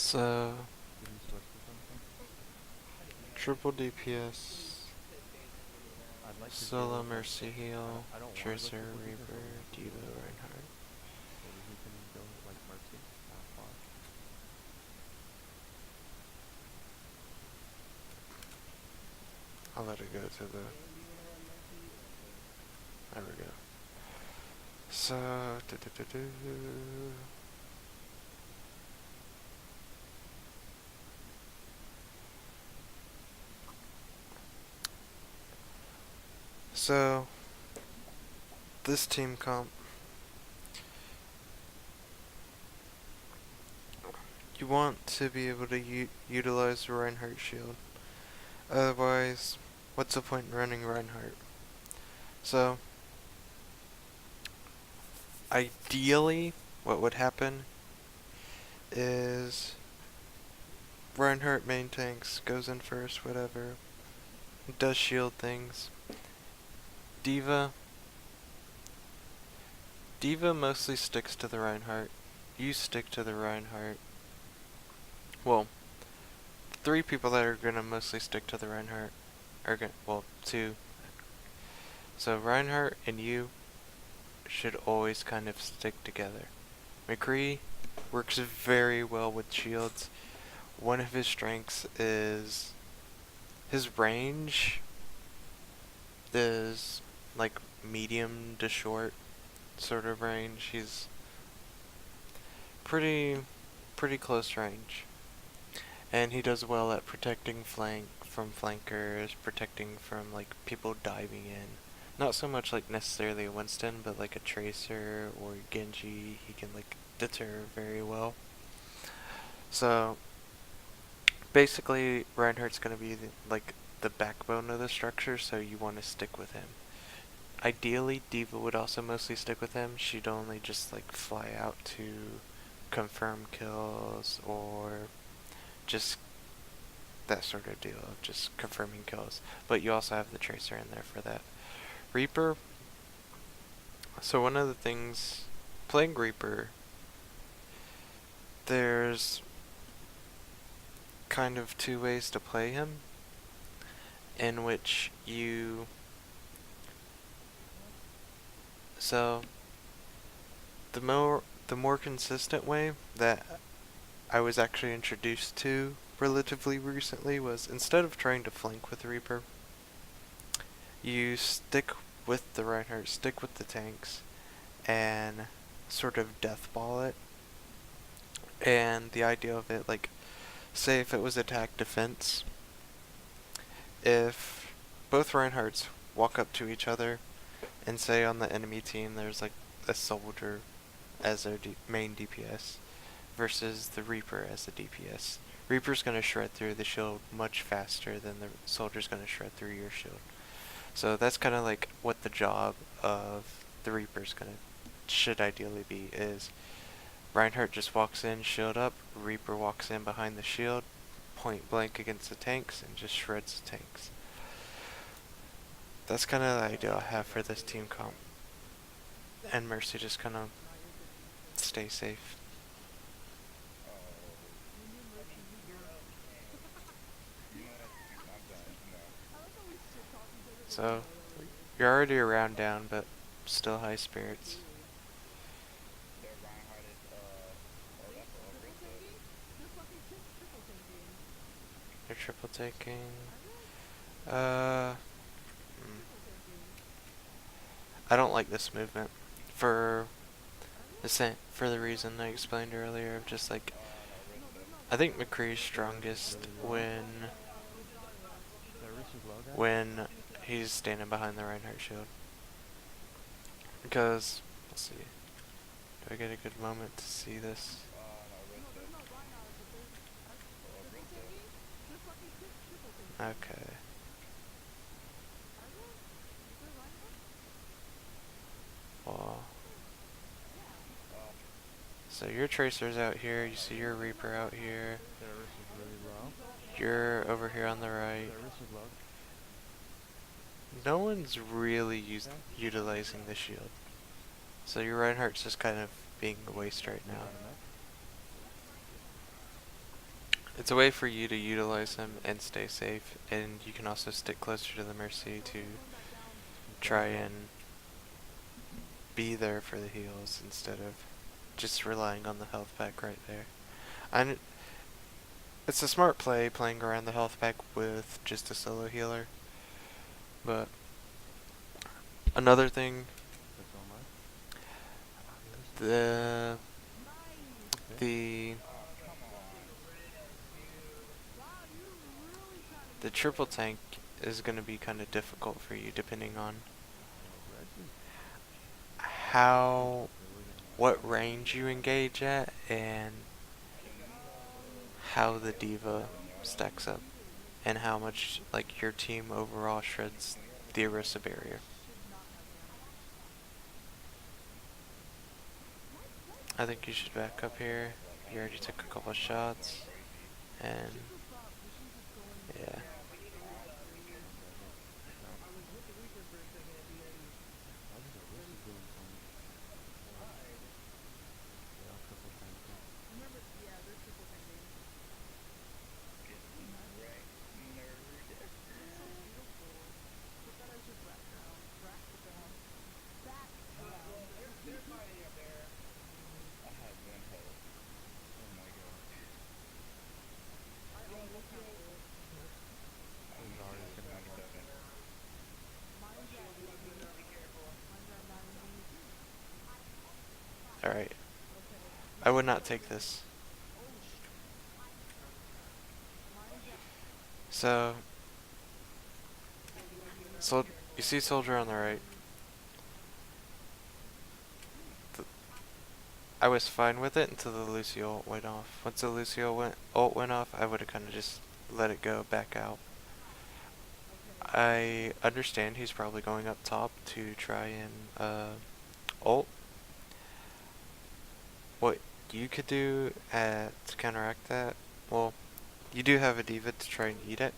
So, triple DPS, solo Mercy Heal, Tracer, Reaper, Diva, Reinhardt. I'll let it go to the... There we go. So, So, this team comp, you want to be able to utilize the Reinhardt shield. Otherwise, what's the point in running Reinhardt? So, ideally, what would happen is Reinhardt main tanks, goes in first, whatever, does shield things. Diva mostly sticks to the Reinhardt. You stick to the Reinhardt. Well, three people that are gonna mostly stick to the Reinhardt are gonna, well, two. So Reinhardt and you should always kind of stick together. McCree works very well with shields. One of his strengths is his range is like medium to short sort of range. He's pretty close range. And he does well at protecting from flankers, protecting from like people diving in. Not so much like necessarily a Winston, but like a Tracer or Genji, he can like deter very well. So basically Reinhardt's gonna be like the backbone of the structure, so you want to stick with him. Ideally, Diva would also mostly stick with him. She'd only just like fly out to confirm kills or just that sort of deal of just confirming kills. But you also have the Tracer in there for that. Reaper. So one of the things playing Reaper, there's kind of two ways to play him, in which you... So the more consistent way that I was actually introduced to relatively recently was, instead of trying to flank with Reaper, you stick with the Reinhardt, stick with the tanks, and sort of deathball it. And the idea of it, like, say if it was attack defense, if both Reinhardts walk up to each other, and say on the enemy team there's like a soldier as their main DPS, versus the Reaper as a DPS. Reaper's going to shred through the shield much faster than the soldier's going to shred through your shield. So that's kind of like what the job of the Reaper's should ideally be, is Reinhardt just walks in, shield up, Reaper walks in behind the shield, point blank against the tanks, and just shreds the tanks. That's kind of the idea I have for this team comp. And Mercy just kind of stay safe. So, you're already a round down, but still high spirits. You're triple taking. I don't like this movement for the reason I explained earlier of just like, I think McCree's strongest when he's standing behind the Reinhardt shield. Because, let's see, do I get a good moment to see this? Okay. Well, so your Tracer's out here, you see your Reaper out here. You're over here on the right. No one's really utilizing the shield. So your Reinhardt's just kind of being a waste right now. It's a way for you to utilize him and stay safe, and you can also stick closer to the Mercy to try and be there for the heals instead of just relying on the health pack right there. And it's a smart play playing around the health pack with just a solo healer. But another thing, the the the triple tank is going to be kind of difficult for you depending on what range you engage at and how the diva stacks up and how much like your team overall shreds the Orisa barrier. I think you should back up here. You already took a couple shots, and yeah. Alright. I would not take this. So you see soldier on the right. I was fine with it until the Lucio ult went off. Once the Lucio ult went off, I would have kind of just let it go back out. I understand he's probably going up top to try and ult. What you could do to counteract that, well, you do have a diva to try and eat it.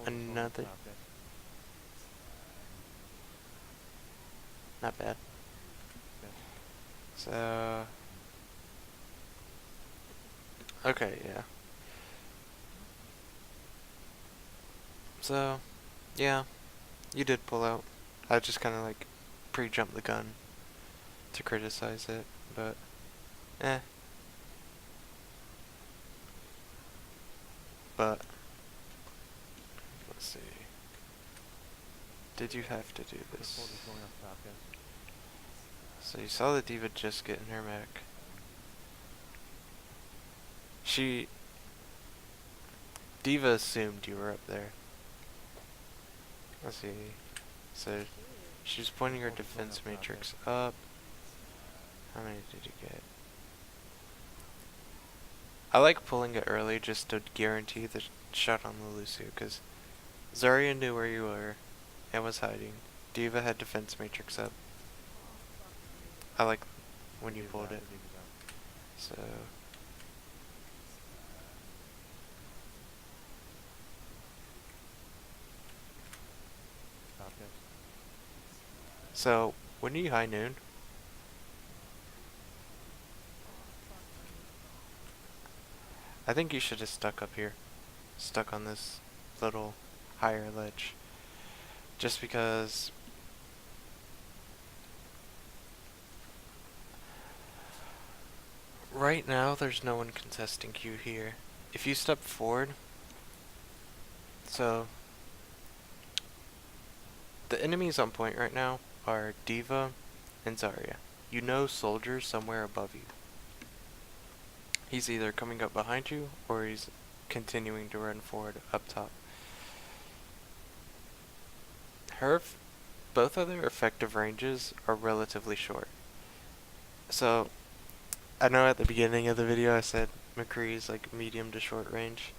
Another. Not bad. So. Okay, yeah. So, yeah, you did pull out. I just kind of like pre-jumped the gun to criticize it, but eh. But let's see. Did you have to do this? So you saw the diva just get in her mech. Diva assumed you were up there. Let's see. So she's pointing her defense matrix up. How many did you get? I like pulling it early just to guarantee the shot on the Lucio, because Zarya knew where you were and was hiding. Diva had defense matrix up. I like when you pulled it. So when are you high noon? I think you should have stuck up here. Stuck on this little higher ledge. Just because right now there's no one contesting Q here. If you step forward, so the enemies on point right now are Diva and Zarya. You know Soldier's somewhere above you. He's either coming up behind you or he's continuing to run forward up top. Both of their effective ranges are relatively short. So I know at the beginning of the video I said McCree's like medium to short range.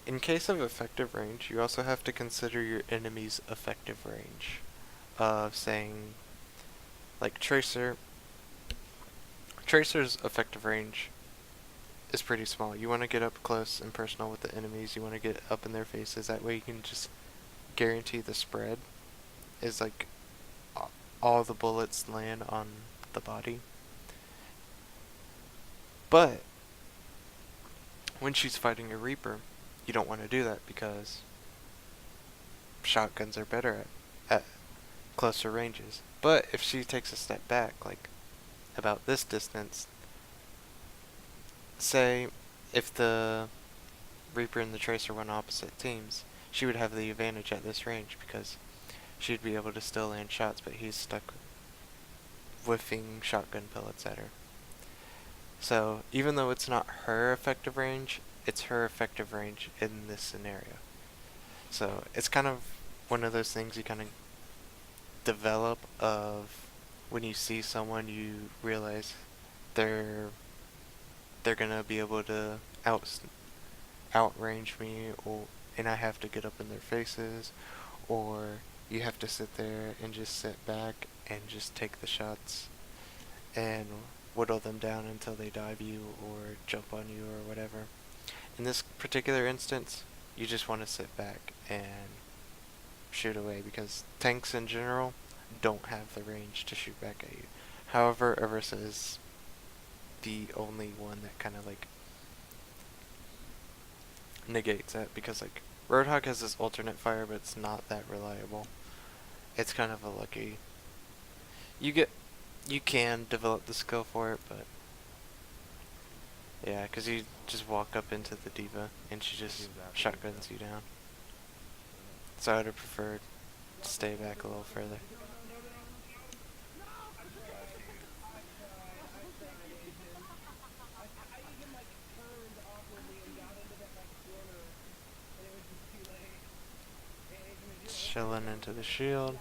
In case of effective range, you also have to consider your enemy's effective range. Of saying, like Tracer's effective range is pretty small. You want to get up close and personal with the enemies. You want to get up in their faces. That way you can just guarantee the spread is like all the bullets land on the body. But when she's fighting a Reaper, you don't want to do that because shotguns are better at closer ranges. But if she takes a step back, like about this distance, say if the Reaper and the Tracer went opposite teams, she would have the advantage at this range because she'd be able to still land shots, but he's stuck whiffing shotgun pellets at her. So even though it's not her effective range, it's her effective range in this scenario. So it's kind of one of those things you kind of develop of when you see someone, you realize they're gonna be able to outrange me, and I have to get up in their faces, or you have to sit there and just sit back and just take the shots and whittle them down until they dive you or jump on you or whatever. In this particular instance, you just want to sit back and shoot away because tanks in general don't have the range to shoot back at you. However, Ursa is the only one that kind of like negates that because like Roadhog has this alternate fire, but it's not that reliable. It's kind of a lucky. You can develop the skill for it, but yeah, because you just walk up into the diva and she just shotguns you down. So I'd have preferred to stay back a little further. Chilling into the shield.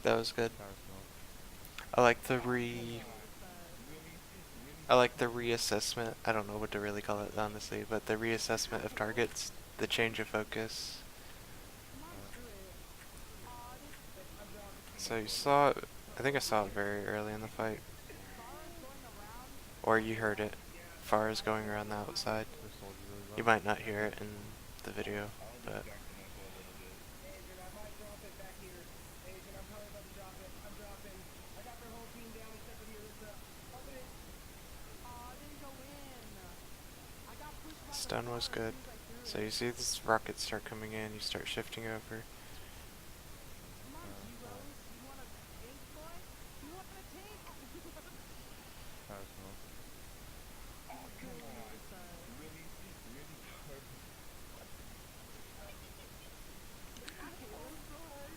That was good. I like the reassessment. I don't know what to really call it honestly, but the reassessment of targets, the change of focus. So you saw it. I think I saw it very early in the fight, or you heard it. Fires going around the outside. You might not hear it in the video, but. Stun was good. So you see these rockets start coming in, you start shifting over.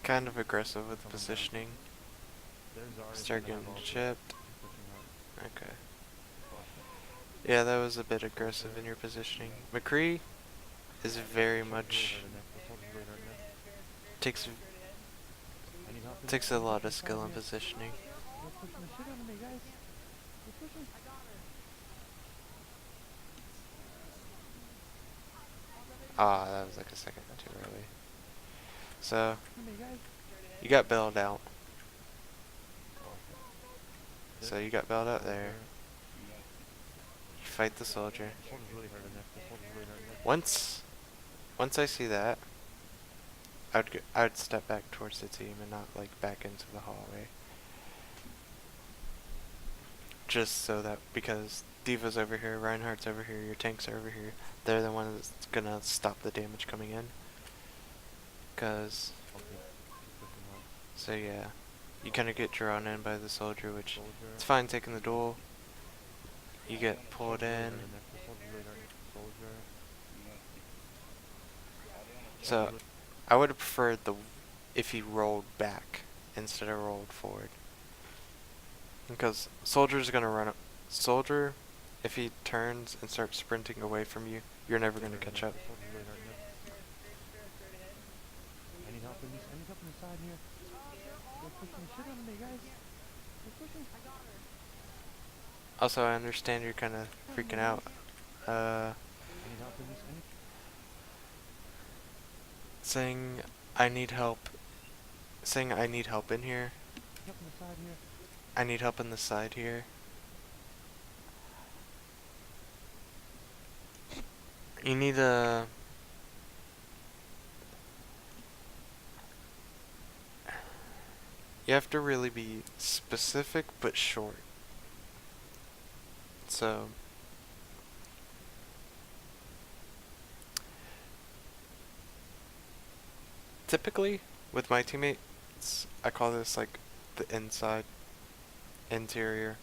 Kind of aggressive with positioning. Start getting chipped. Okay. Yeah, that was a bit aggressive in your positioning. McCree is very much takes a lot of skill in positioning. Ah, that was like a second too early. So you got bailed out. So you got bailed out there. You fight the soldier. Once I see that, I would step back towards the team and not like back into the hallway. Just so that, because Diva's over here, Reinhardt's over here, your tanks are over here, they're the ones that's gonna stop the damage coming in. So yeah, you kind of get drawn in by the soldier, which it's fine taking the duel. You get pulled in. So I would have preferred if he rolled back instead of rolled forward. Because soldier's gonna run up. Soldier, if he turns and starts sprinting away from you, you're never gonna catch up. Also, I understand you're kind of freaking out. Uh, saying I need help. Saying I need help in here. I need help in the side here. You need a... You have to really be specific but short. So... Typically, with my teammates, I call this like the inside, interior.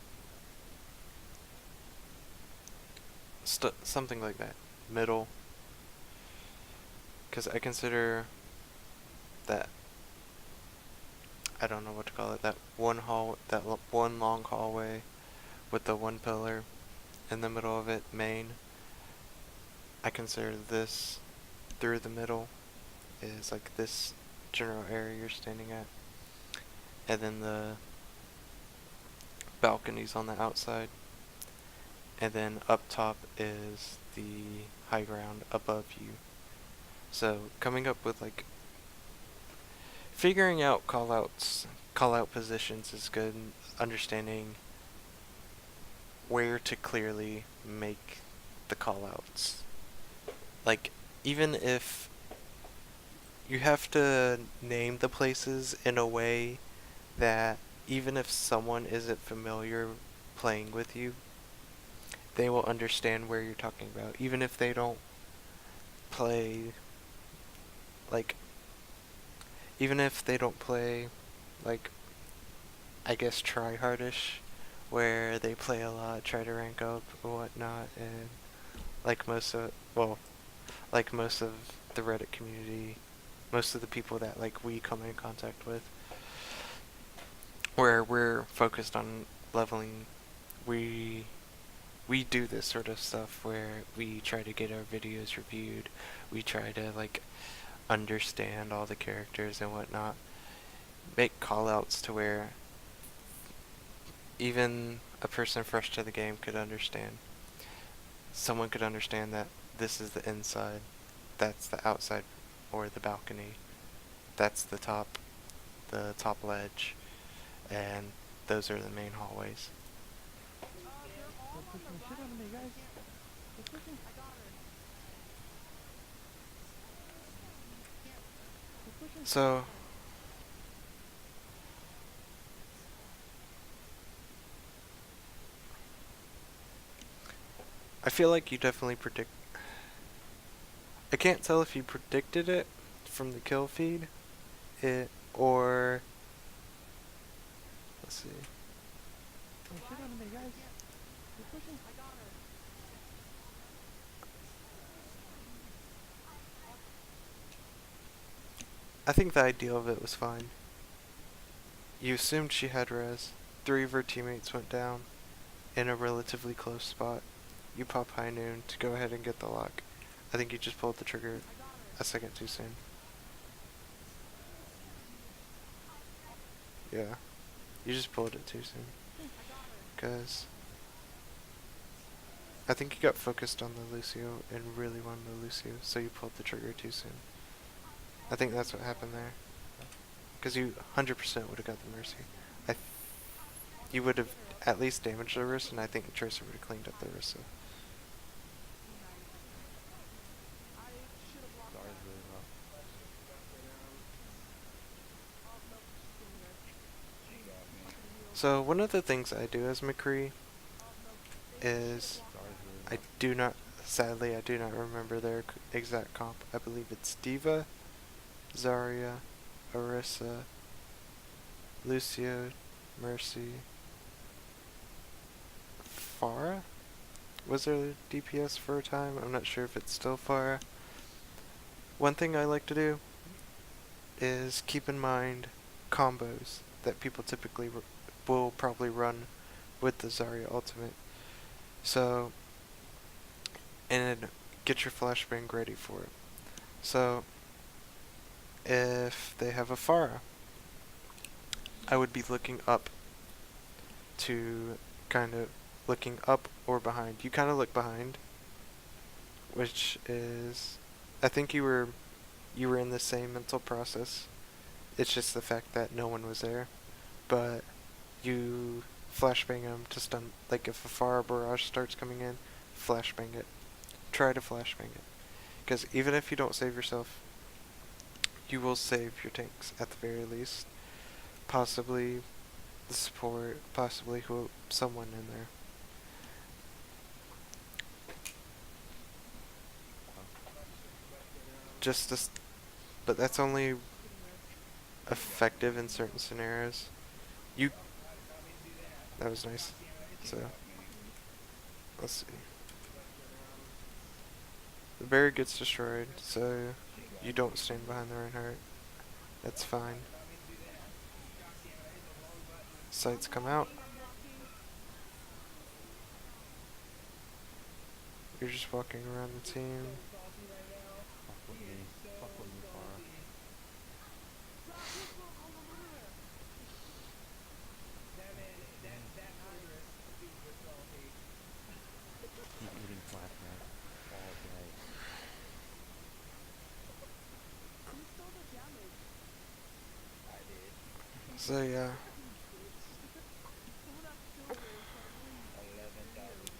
Something like that. Middle. Because I consider that, I don't know what to call it, that one long hallway with the one pillar in the middle of it, main. I consider this through the middle is like this general area you're standing at. And then the balconies on the outside. And then up top is the high ground above you. So coming up with like figuring out call out positions is good. Understanding where to clearly make the call outs. Like, even if you have to name the places in a way that even if someone isn't familiar playing with you, they will understand where you're talking about. Even if they don't play, like, even if they don't play, like, I guess try-hardish, where they play a lot, try to rank up or whatnot, and like most of, well, like most of the Reddit community, most of the people that like we come in contact with, where we're focused on leveling, we do this sort of stuff where we try to get our videos reviewed, we try to like understand all the characters and whatnot, make callouts to where even a person fresh to the game could understand. Someone could understand that this is the inside, that's the outside or the balcony, that's the top ledge, and those are the main hallways. So, I feel like you definitely predict. I can't tell if you predicted it from the kill feed, or let's see. I think the idea of it was fine. You assumed she had res. 3 of her teammates went down in a relatively close spot. You pop high noon to go ahead and get the lock. I think you just pulled the trigger a second too soon. Yeah, you just pulled it too soon. Because I think you got focused on the Lucio and really wanted the Lucio, so you pulled the trigger too soon. I think that's what happened there. Because you 100% would have got the Mercy. You would have at least damaged the Orisa, and I think Tracer would have cleaned up the Orisa. So one of the things I do as McCree is sadly I do not remember their exact comp. I believe it's D.Va, Zarya, Orisa, Lucio, Mercy, Pharah? Was there DPS for a time? I'm not sure if it's still Pharah. One thing I like to do is keep in mind combos that people typically will probably run with the Zarya ultimate. So, and get your flashbang ready for it. So, if they have a Pharah, I would be looking up to kind of looking up or behind. You kind of look behind, which is, I think you were in the same mental process. It's just the fact that no one was there, but you flashbang them to stun. Like if a Pharah barrage starts coming in, flashbang it. Try to flashbang it, because even if you don't save yourself, you will save your tanks at the very least. Possibly the support, possibly someone in there. Just this, but that's only effective in certain scenarios. You, that was nice. So, let's see. The barrier gets destroyed, so you don't stand behind the Reinhardt. That's fine. Sights come out. You're just walking around the team. So yeah.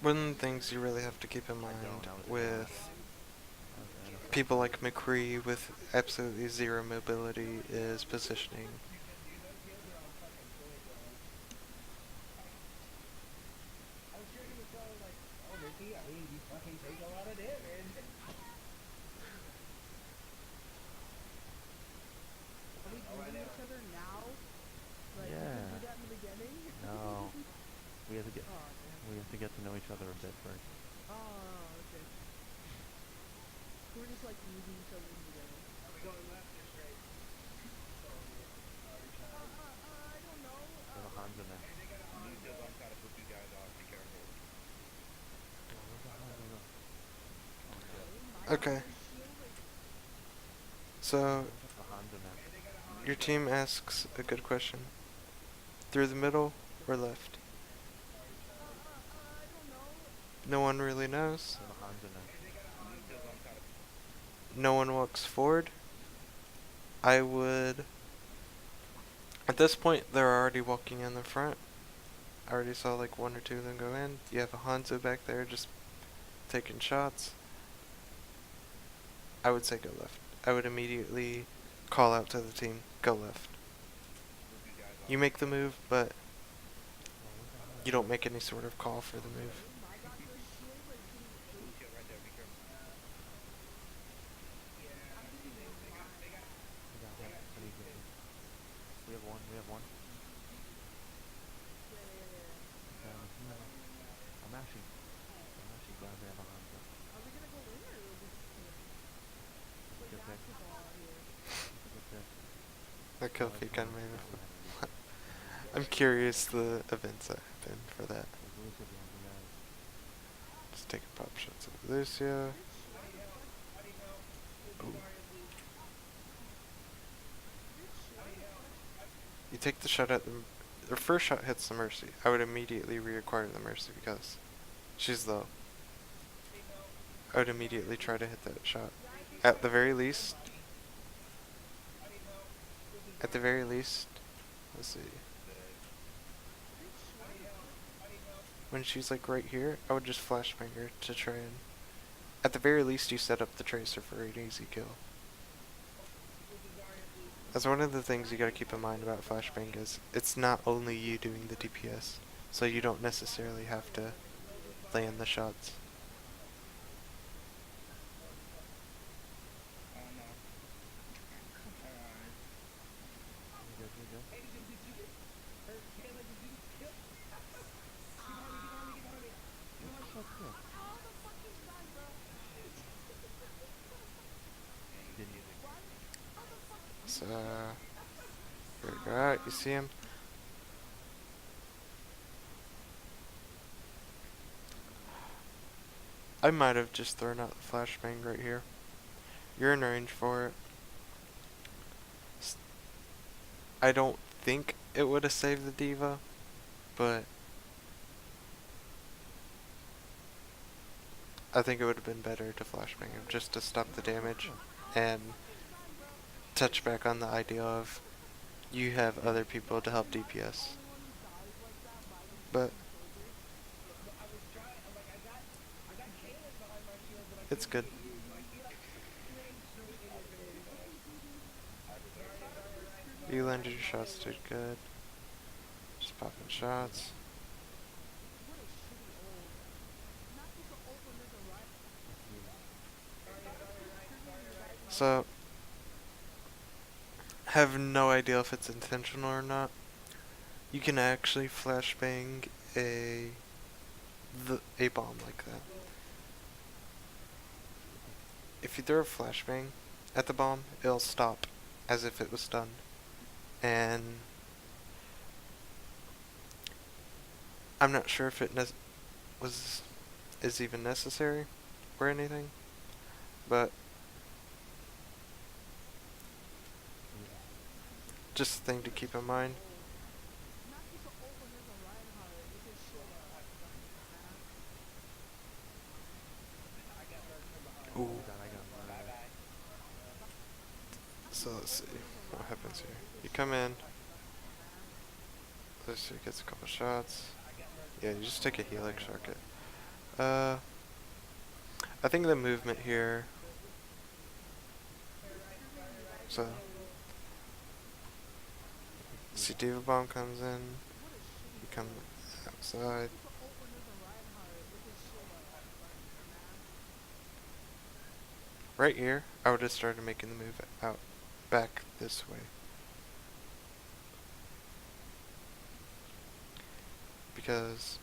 One of the things you really have to keep in mind with people like McCree with absolutely zero mobility is positioning. We have to get to know each other a bit first. Oh, okay. We're just like meeting each other together. Are we going left or straight? I don't know. There's a Hanzo now. Okay. So, your team asks a good question. Through the middle or left? No one really knows. No one walks forward. I would... At this point, they're already walking in the front. I already saw like one or two of them go in. You have a Hanzo back there just taking shots. I would say go left. I would immediately call out to the team, go left. You make the move, but you don't make any sort of call for the move. We have one. I'm actually glad we have a Hanzo. Are we gonna go in or are we just gonna Good pick. Good pick. The kill feed kind of made me. I'm curious the events that happen for that. Just taking pop shots of Lucio. Ooh. You take the shot at the first shot hits the Mercy. I would immediately reacquire the Mercy because she's low. I would immediately try to hit that shot. At the very least, let's see. When she's like right here, I would just flashbang her to try and, at the very least, you set up the Tracer for an easy kill. That's one of the things you gotta keep in mind about flashbang is it's not only you doing the DPS, so you don't necessarily have to land the shots. So, here we go out, you see him? I might have just thrown out the flashbang right here. You're in range for it. I don't think it would have saved the diva, but I think it would have been better to flashbang him just to stop the damage and touch back on the idea of you have other people to help DPS. But it's good. You landed your shots, did good. Just popping shots. So, have no idea if it's intentional or not. You can actually flashbang a bomb like that. If you throw a flashbang at the bomb, it'll stop as if it was stunned. And I'm not sure if it is even necessary or anything, but just a thing to keep in mind. Ooh. I got murdered. So let's see what happens here. You come in. This dude gets a couple shots. Yeah, you just take a helix rocket. I think the movement here. So, see, Diva Bomb comes in. You come outside. Right here, I would have started making the move out back this way. Because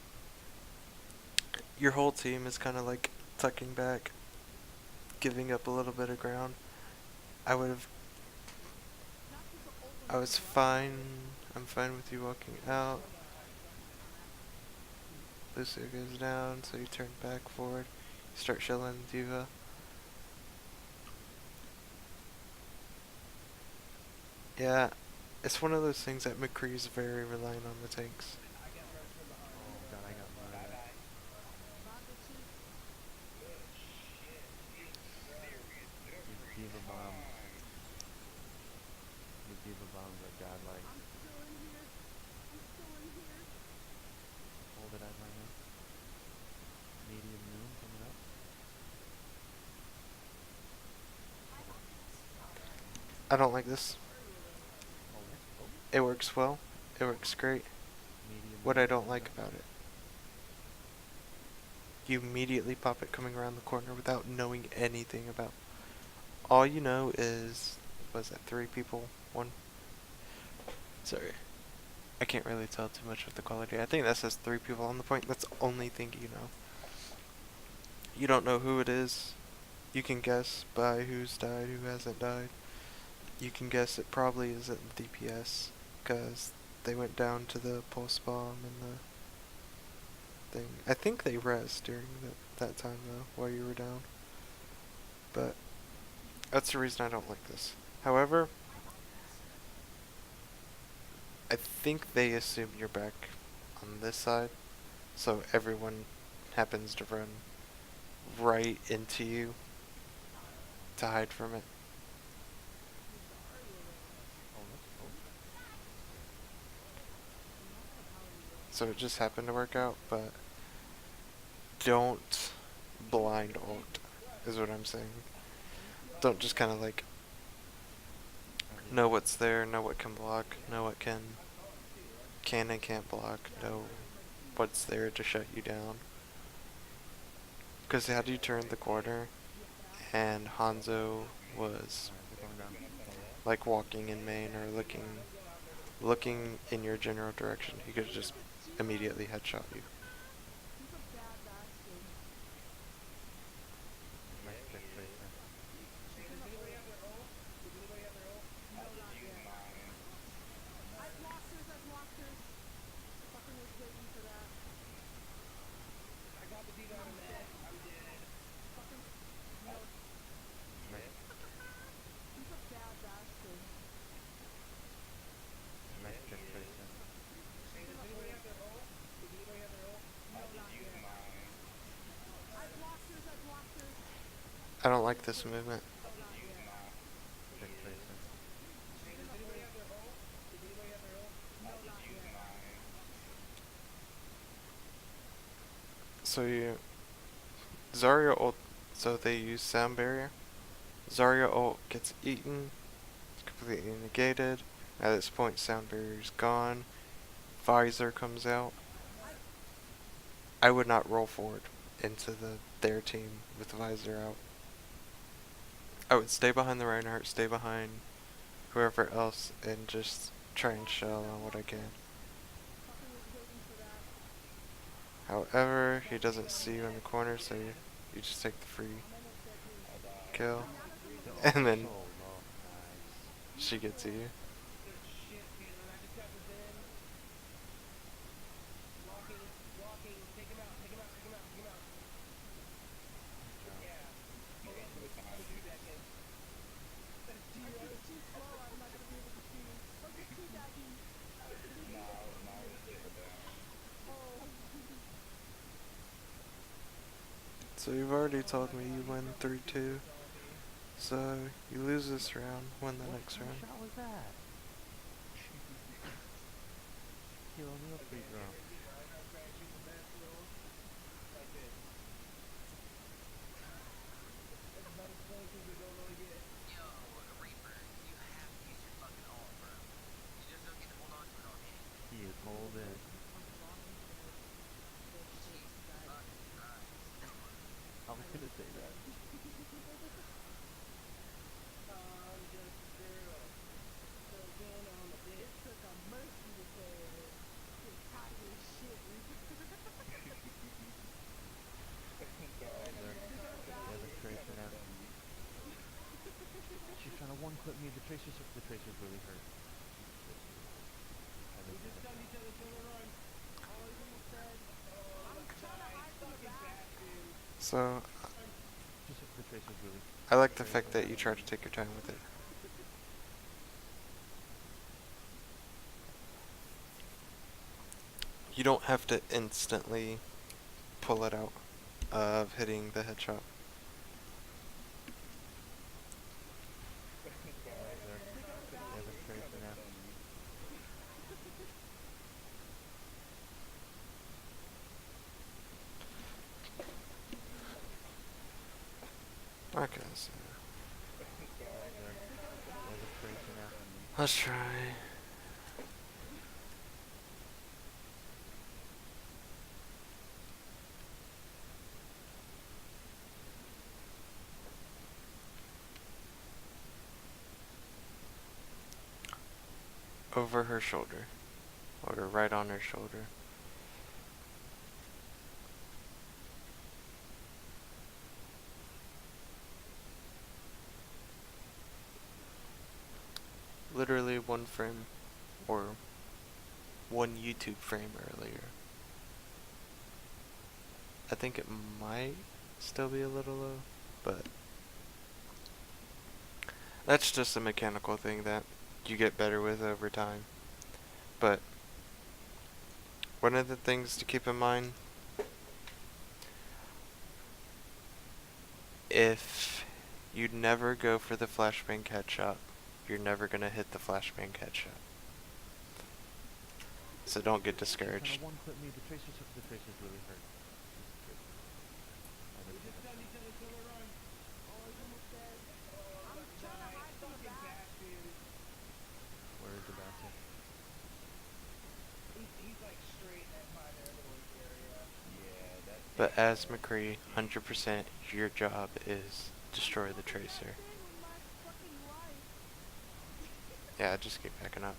your whole team is kind of like tucking back, giving up a little bit of ground. I was fine. I'm fine with you walking out. Lucio goes down, so you turn back forward. You start shelling Diva. Yeah, it's one of those things that McCree's very reliant on the tanks. Oh god, I got murdered. These diva bombs. These diva bombs are godlike. Hold it at my hand. Medium noon coming up. I don't like this. Oh, oh. It works well. It works great. Medium What noon I don't coming like up. about it, you immediately pop it coming around the corner without knowing anything about. All you know is, was that 3 people? 1? Sorry. I can't really tell too much with the quality. I think that says 3 people on the point. That's the only thing you know. You don't know who it is. You can guess by who's died, who hasn't died. You can guess it probably isn't DPS, because they went down to the pulse bomb and the thing. I think they res during that time though, while you were down. But that's the reason I don't like this. However, I think they assume you're back on this side, so everyone happens to run right into you to hide from it. Oh, that's cool. So it just happened to work out, but don't blind ult, is what I'm saying. Don't just kind of like know what's there, know what can block, know what can and can't block, know what's there to shut you down. Because had you turned the corner and Hanzo was Alright, we're going down. like walking in main or looking in your general direction, he could have just immediately headshot you. Nice pick, Tracer. Nice. I don't like this movement. Check tracer. So you Zarya ult, so they use sound barrier. Zarya ult gets eaten, completely negated. At this point, sound barrier's gone. Visor comes out. I would not roll forward into their team with the visor out. I would stay behind the Reinhardt, stay behind whoever else, and just try and shell on what I can. However, he doesn't see you in the corner, so you just take the free kill, and then So low. Nice. she gets you. Good job. So you've already told me you win 3-2. So you lose this round, win the next What round. shot was that? Kill me a free throw. He is holding. I was gonna say that. There. Yeah, the tracer now. She's trying to one clip me. The tracer's really hurt. I didn't say that. So Just the tracer's really. I like the fact that you try to take your time with it. You don't have to instantly pull it out of hitting the headshot. There. Yeah, the tracer now. Okay, so There. Yeah, the tracer now. let's try. Over her shoulder. Or right on her shoulder. Literally one frame, or one YouTube frame earlier. I think it might still be a little low, but that's just a mechanical thing that you get better with over time. But one of the things to keep in mind, if you never go for the flashbang headshot, you're never gonna hit the flashbang headshot. So don't get She's trying discouraged. to one clip me. The tracer's really hurt. I didn't say that. Where is the bastard? But as McCree, 100% your job is destroy the tracer. Yeah, just keep backing up.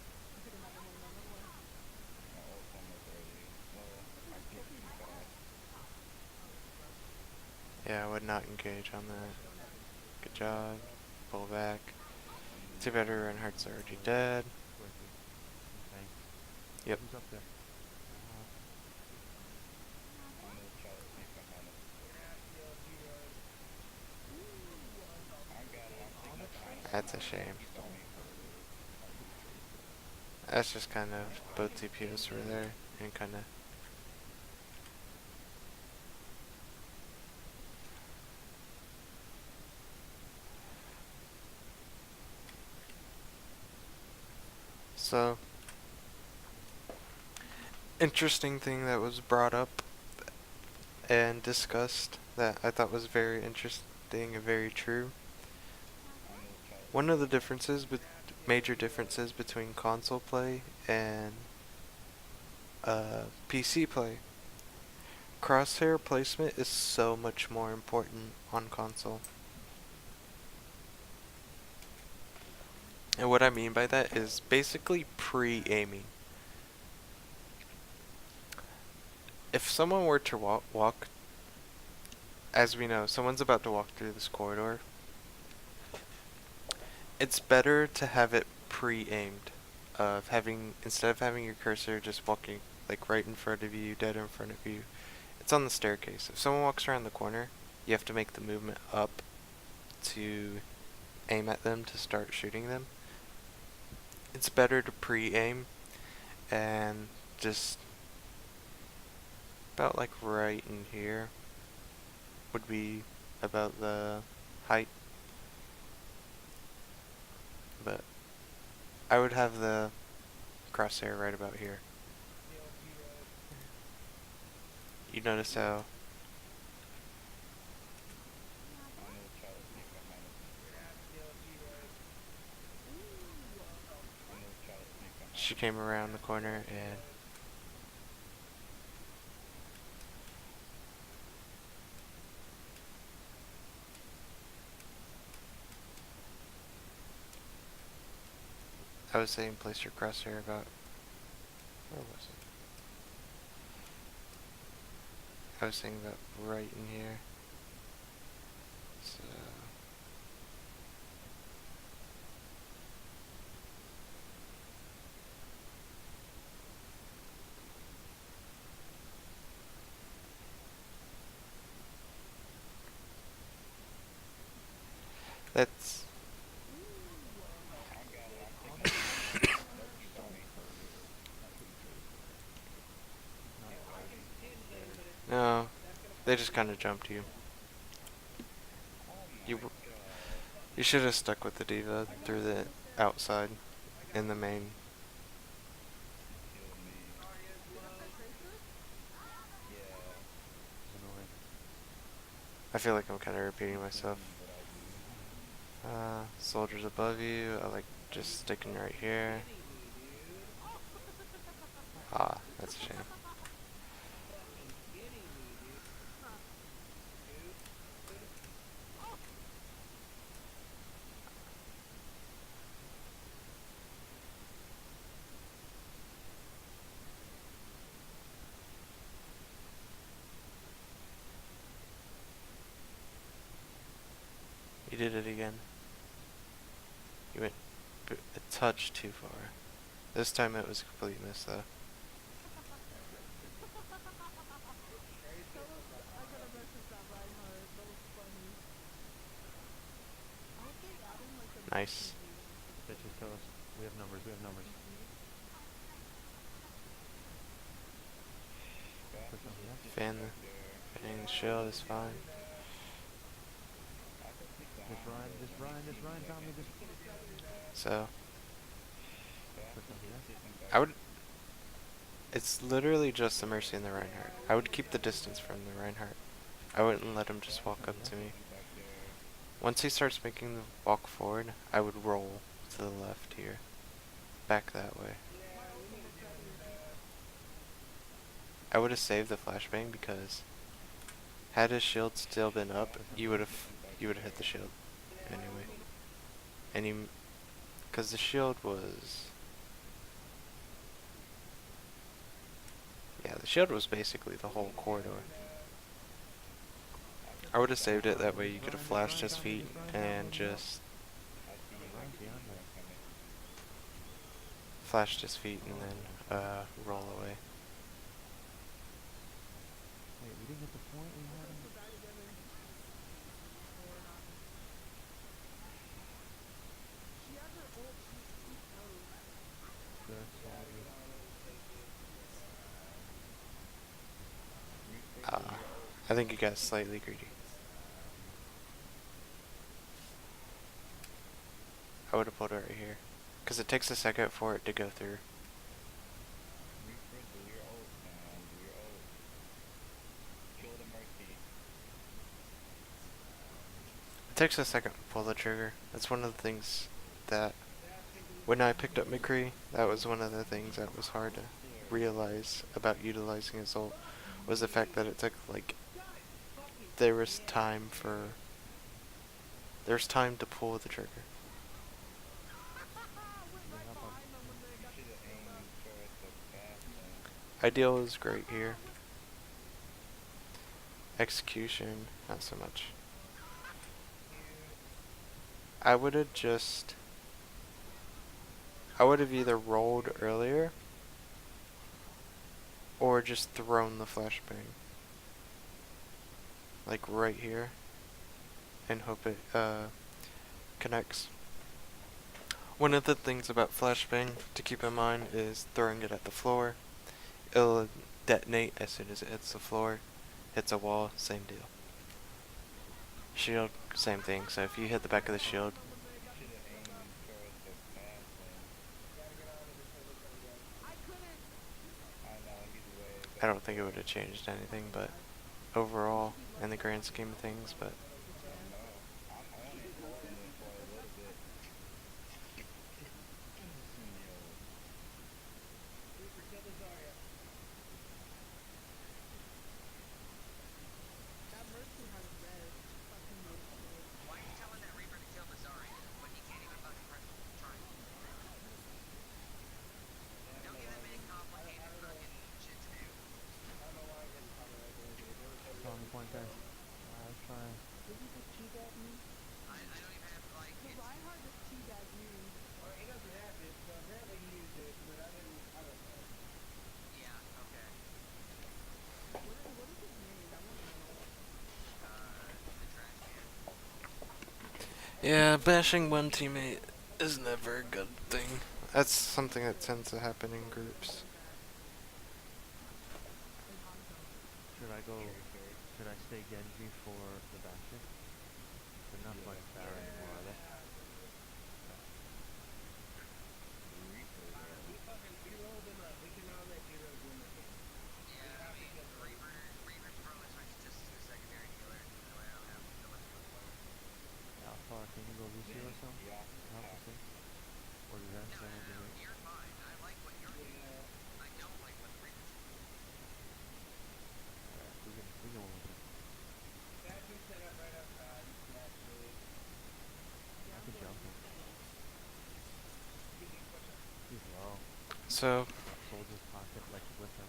Yeah, I would not engage on that. Good job. Pull back. Too bad her Reinhardt's already dead. Thanks. Yep. Who's up there? That's a shame. That's just kind of both TPOs were there and kind of. So, interesting thing that was brought up and discussed that I thought was very interesting and very true. One of the major differences between console play and PC play, crosshair placement is so much more important on console. And what I mean by that is basically pre-aiming. If someone were to walk, as we know, someone's about to walk through this corridor, it's better to have it pre-aimed. Instead of having your cursor just walking like right in front of you, dead in front of you, it's on the staircase. If someone walks around the corner, you have to make the movement up to aim at them to start shooting them. It's better to pre-aim and just about like right in here would be about the height. But I would have the crosshair right about here. You notice how she came around the corner and I was saying place your crosshair about, where was it? I was saying about right in here. So that's no, they just kind of jumped you. You you should have stuck with the diva through the outside in the main. I feel like I'm kind of repeating myself. Soldiers above you. I like just sticking right here. Ah, that's a shame. You did it again. You went a touch too far. This time it was a complete miss though. I gotta message that Reinhardt. That was funny. I hope they add in like a Nice. Bitches toast. We have numbers, we have numbers. Push on the left. Fanning the shield is fine. This Ryan got me this. So Push on the left. I would. It's literally just the Mercy and the Reinhardt. I would keep the distance from the Reinhardt. I wouldn't let him just walk up to me. Once he starts making the walk forward, I would roll to the left here. Back that way. I would have saved the flashbang because had his shield still been up, you would have hit the shield anyway. And because the shield was, yeah, the shield was basically the whole corridor. I would have saved it, that way you could have flashed his feet and just flashed his feet and then roll away. Wait, we didn't get the point we had him? She has her ult, she knows. I think you got slightly greedy. I would have put it right here. Because it takes a second for it to go through. Reaper, do your ult, man. Do your ult. Kill the Mercy. It takes a second to pull the trigger. That's one of the things that, when I picked up McCree, that was one of the things that was hard to realize about utilizing his ult, was the fact that it took, like, there's time to pull the trigger. They have a. You should have aimed towards the bathroom. Ideal is great here. Execution, not so much. I would have either rolled earlier or just thrown the flashbang. Like right here. And hope it connects. One of the things about flashbang to keep in mind is throwing it at the floor. It'll detonate as soon as it hits the floor. Hits a wall, same deal. Shield, same thing. So if you hit the back of the shield, You should have aimed towards the bathroom. I know, he's way back. I don't think it would have changed anything, but overall, in the grand scheme of things, but I don't know. I'm on it, holding it for a little bit. That Mercy has res. Fucking Mercy. Why are you telling that Reaper to kill the Zarya when he can't even fucking press triangle? Don't give that man complicated fucking shit to do. It's on point, guys. I was trying. Did he just teabag me? I don't even have like The it's Reinhardt just teabagged me. yeah, okay. What is his name? I want to know. The trash can. yeah, bashing one teammate is never a good thing. That's something that tends to happen in groups. In Hanzo. Should I go? Should I stay Genji for the Bastion? They're not much better anymore, are they? Yeah, I mean Reaper's probably switched just to a secondary healer. That way I don't have so much to play with. Alpha, can you go Lucio or something? Alpha 6? Or does that No, say no, no, anything? no. You're fine. I like what you're doing. I don't like what the Reaper's doing. Alright, we can win with it. I could jump him. He's low. So, Soldier's pocket, like with him.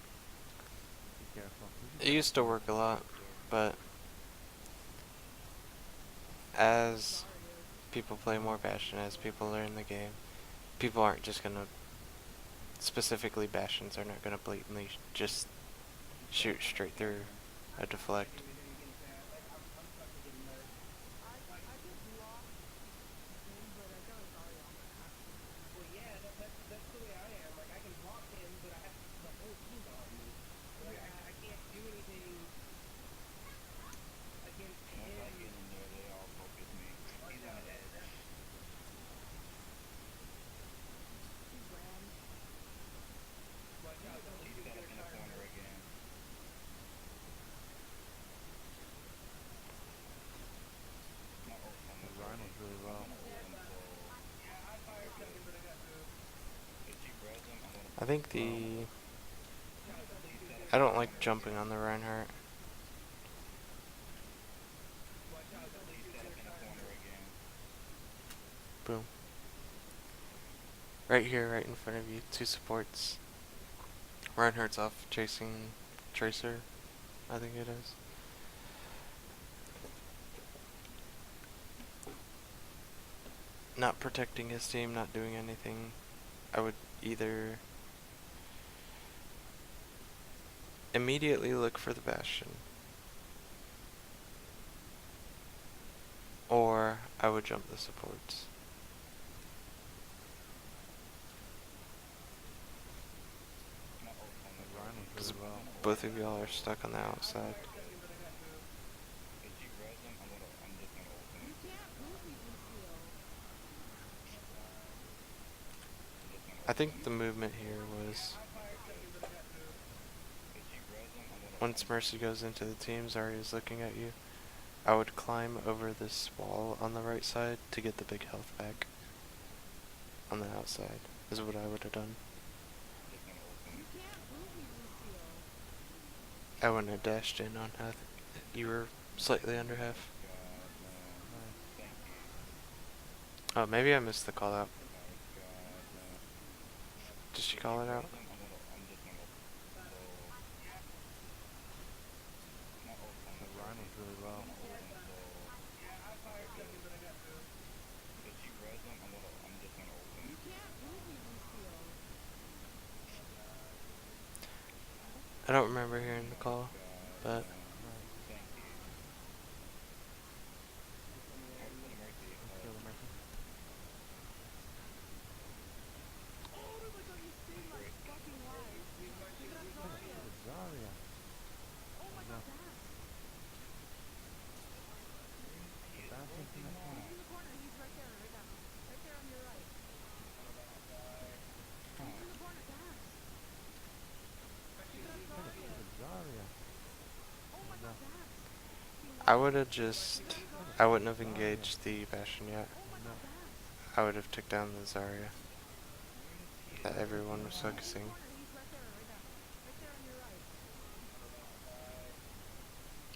Be careful. it used to work a lot, but as people play more Bastion, as people learn the game, people aren't just gonna, specifically Bastions are not gonna blatantly just shoot straight through a deflect. I just lost him, but I got a Zarya on my ass. Once I get in there, they all focus me. He's on edge. He ran. He's set up in the corner again. My ult's The almost Rhino ready. was really I'm low. gonna ult him full. If you res him, I'm gonna I think I don't like jumping on the Reinhardt. He's set up in the corner again. Boom. Right here, right in front of you, two supports. Reinhardt's off chasing Tracer, I think it is. Not protecting his team, not doing anything. I would either immediately look for the Bastion, or I would jump the supports. My ult's The almost Rhino ready. was really low. Both of y'all are stuck on the outside. If you res him, I'm just gonna ult him. You can't move me, Lucio. I think the movement here was If she grabs him, I'm once Mercy goes into the team, Zarya's looking at you. I would climb over this wall on the right side to get the big health back. On the outside is what I would have done. just gonna open. You can't move me, Lucio. I wouldn't have dashed in on half. You were slightly under half. God, man. Thank you. Oh, maybe I missed the call out. My God, man. Did she If call she it out? grabs him, I'm just gonna open. So, not open. The Rhino was really low. I'm gonna open. So, if she grabs him, I'm just gonna open. You can't move me, Lucio. I don't remember hearing the call, but Thank you. Alright, for the Mercy. Let's kill the Mercy. Oh my god, you saved my fucking life. Look at that Look at Zarya. Zarya. Oh my god, Dax. Bastion's in that corner. He's in the corner. He's right there, right now. Right there on your right. He's in the corner, Dax. Look at that Look Zarya. at Zarya. Oh my god, Dax. I would have just. I wouldn't have engaged the Bastion yet. Oh my No. god, Dax. I would have took down the Zarya that everyone was focusing. He's right there, right now. Right there on your right.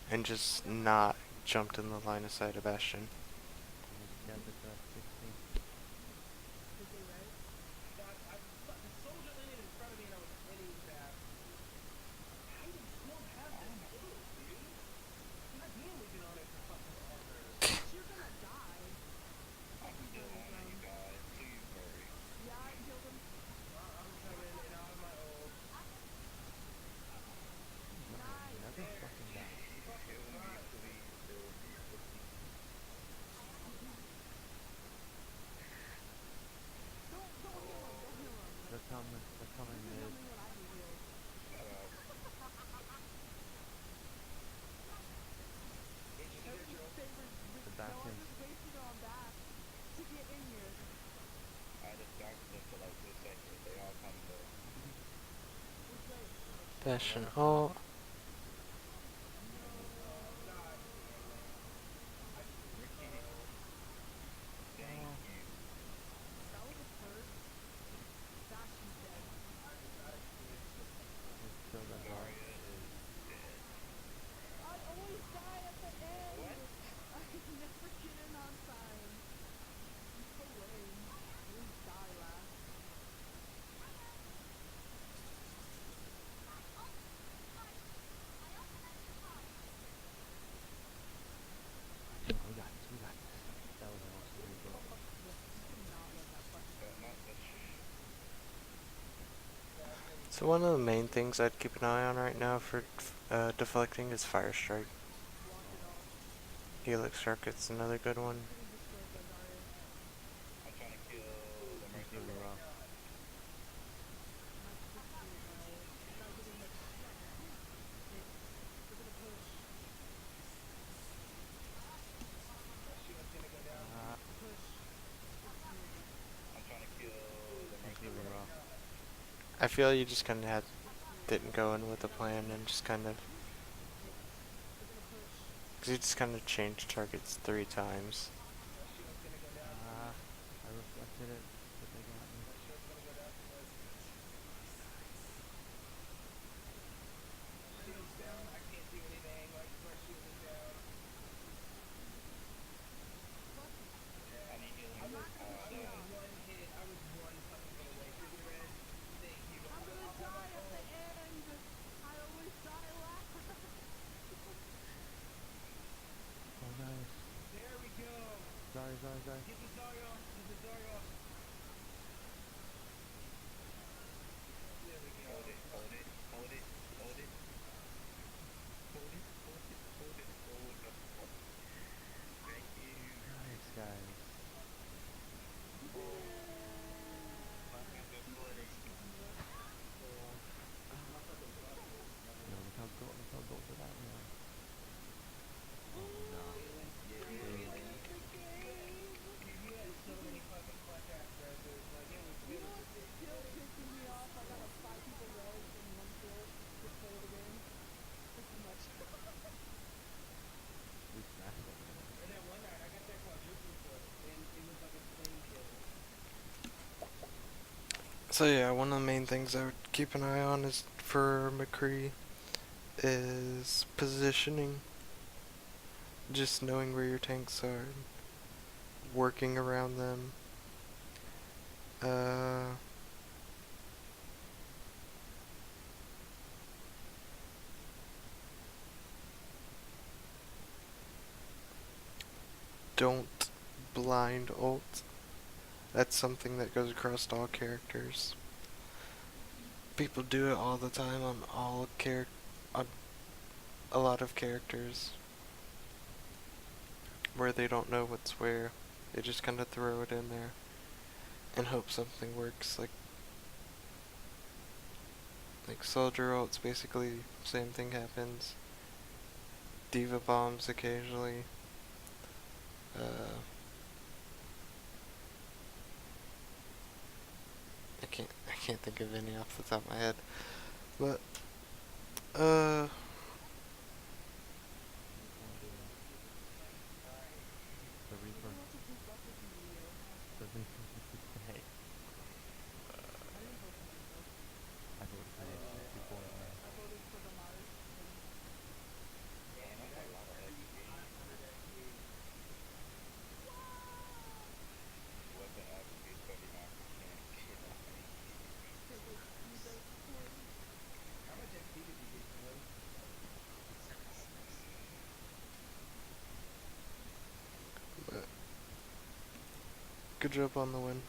And just not jumped in the line of sight of Bastion. And just kept it to 16. Did they right? You're gonna die. I'm still on it, you guys. Please hurry. Yeah, I killed him. Zarya never fucking dies. Kill me, please. Kill me, please. Don't heal him. Don't heal him. They're coming. They're coming He'll heal mid. me when I do heals. Shut up. Every favorite The no, I Bastion. just wasted it on that to get in here. I distracted them for like 2 seconds. They all come though. Which way? Bastion. Oh, Ricky. Thank Oh. you. That was a first. Bastion's dead. Let's kill that Zarya. Zarya is dead. I always die at the end. What? I never get in on time. I'm so lame. I always die last. We got this. We got this. That was an awesome rebuild. Yes, you cannot let that fucking Not the so one of the main things I'd keep an eye on right now for deflecting is Fire Strike. block it off. Helix Circuit's another good one. Getting destroyed by Zarya. I'm trying to kill the He's Mercy. really rough. My sister, I gotta get in the pit. They're gonna push. Push. It's moving. I'm trying to kill the He's Mercy. really rough. I feel you just kind of didn't go in with a plan and just kind of. They're gonna push. Because you just kind of changed targets 3 times. I reflected it, but they got me. I need healing. I'm not gonna push you out. I'm gonna die at the end. I always die last. Oh, nice. Zarya. Hold it, hold it, hold it, hold it. Hold it, hold it, hold it, hold the fuck. Thank you. Nice, guys. Fucking good play. Yo, look how golden I am. Oh, no. We Dude. win the game. So yeah, one of the main things I would keep an eye on is for McCree is positioning. Just knowing where your tanks are, working around them. Uh, don't blind ult. That's something that goes across all characters. People do it all the time on a lot of characters where they don't know what's where. They just kind of throw it in there and hope something works. Like soldier ults, basically same thing happens. Diva bombs occasionally. Uh, I can't think of any off the top of my head. But The Reaper. Everyone wants to keep up with me, Leo. The Reaper wants to stay. I didn't vote for myself. I voted for you. You're too boring, man. I voted for the Mars thing. Man, that's a lot of XP. What's the average? 39%. Cause like he does poorly. How much XP did you get, Slade? 76. but good job on the win.